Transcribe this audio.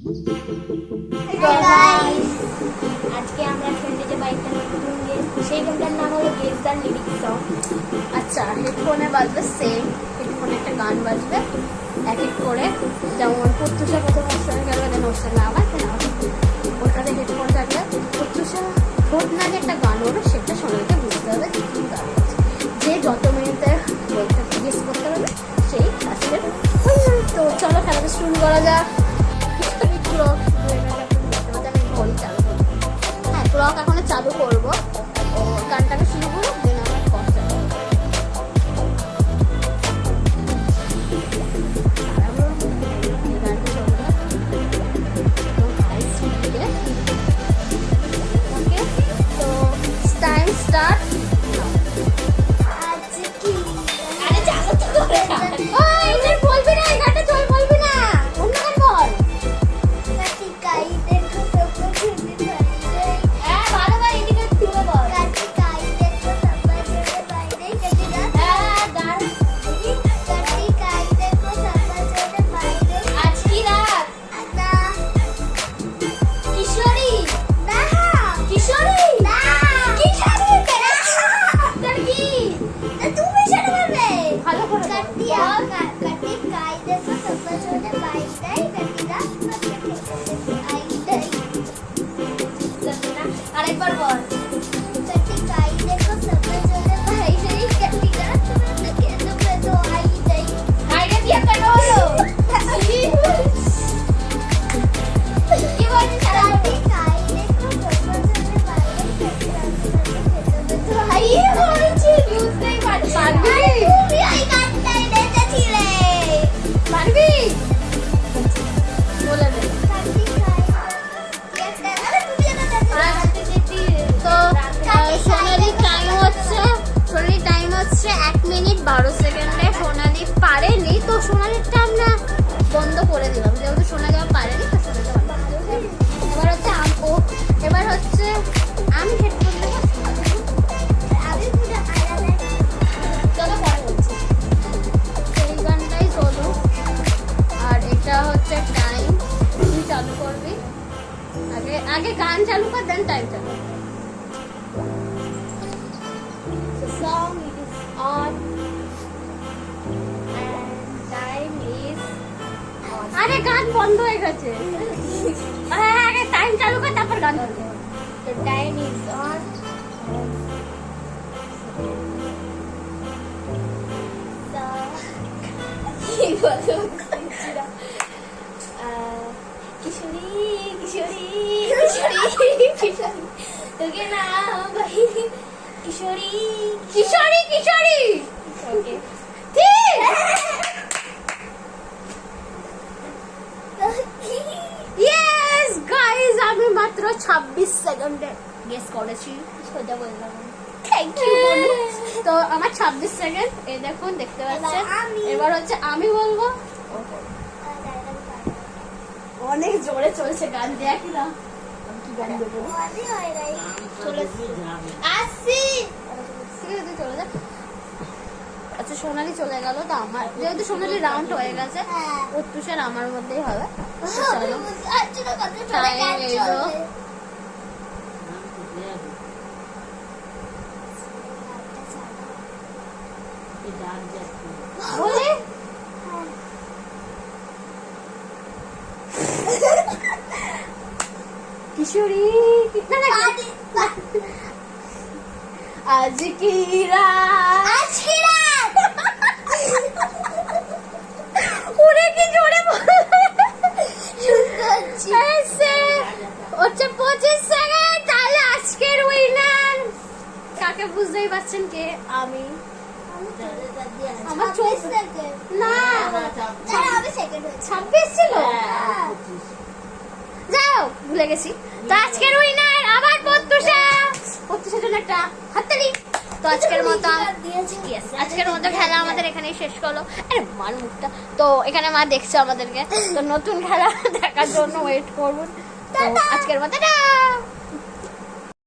আজকে আমরা খেলতে যে বাইকটা নতুন সেই গেমটার নাম হলো গেস দ্য লিরিক্স সং। আচ্ছা, হেডফোনে বাজবে সেম, হেডফোনে একটা গান বাজবে এক এক করে, যেমন প্রত্যুষা প্রথম অপশনে গেল, দেন অপশনে আবার ওটাতে হেডফোন থাকলে প্রত্যুষা ভোট না যে একটা গান হলো সেটা সোনালিকে বুঝতে হবে যে কী গান আছে। যে যত মিনিটে বলতে গেস করতে পারবে সেই আজকে। তো চলো খেলাটা শুরু করা যাক। ক্লক আমি ঘড়ি চালু করবো। হ্যাঁ, ক্লক এখনো চালু করবো। ও গানটাকে শুরু করবো, দেন আমার কথা তো টাইম স্টার্ট। বলবি না, এই গানটা চল, বলবি না, অন্য গান বল। হ্যাঁ, ভালো ভাই, এদিকে তুলে বল। আজ কি রাত? কিশোরী কিশোরী তোর কি? ভালো করে আরেকবার বল। আইডিয়া দিয়ে কেন হলো? কি বলছিস? হাইয়ে বলছি, বুঝতেই পারছি। পারবি? বলে দে। তো সোনালির টাইম হচ্ছে 1 মিনিট 12 সেকেন্ডে। সোনালি পারেনি, তো সোনালিরটা আমরা বন্ধ করে দিলাম, যেহেতু সোনালি পারেনি তো সোনালি এবার হচ্ছে আমি হেডফোন দেবো। চলো পরে বলছি, এই গানটাই চলো। আর এটা হচ্ছে টাইম, তুই চালু করবি। আগে গান চালু কর, দেন টাইম চালু। The song is on and time is on. আরে গান বন্ধ হয়ে গেছে। আগে টাইম চালু কর, তারপর গান বন্ধ কর। The time is on. কি বলো? কিশোরী কিশোরী কিশোরী কিশোরী তোকে না ভাই, কিশোরী কিশোরী কিশোরী। ওকে, ঠিক। ইয়েস গাইস, আমি মাত্র 26 সেকেন্ডে গেস করেছি। সোজা বললাম, থ্যাংক ইউ। তো আমার 26 সেকেন্ড, এই দেখুন দেখতে পাচ্ছেন। এবার হচ্ছে আমি বলবো। অনেক জোরে চলছে গান, দেখি না কি গান দেবো। আচ্ছা, সোনালি চলে গেল, তো আমার যেহেতু সোনালি রাউন্ড হয়ে গেছে, প্রত্যুষের আমার মধ্যেই হবে। বলে কিশোরী আজ কি রাত, ওরে কি জোরে হচ্ছে 25 সেকেন্ড। তাহলে আজকের উইনার কাকে বুঝতেই পারছেন কে? আমি। আমার 24 সেকেন্ড না, 26 ছিল। যাও, ভুলে গেছি। তো আজকের উইনার আবার প্রত্যুষার জন্য একটা হাততালি। তো আজকের মতো খেলা আমাদের এখানেই শেষ করলো। আরে মার মুখটা। তো এখানে মা দেখছে আমাদেরকে, তো নতুন খেলা দেখার জন্য ওয়েট করুন। তো আজকের মতো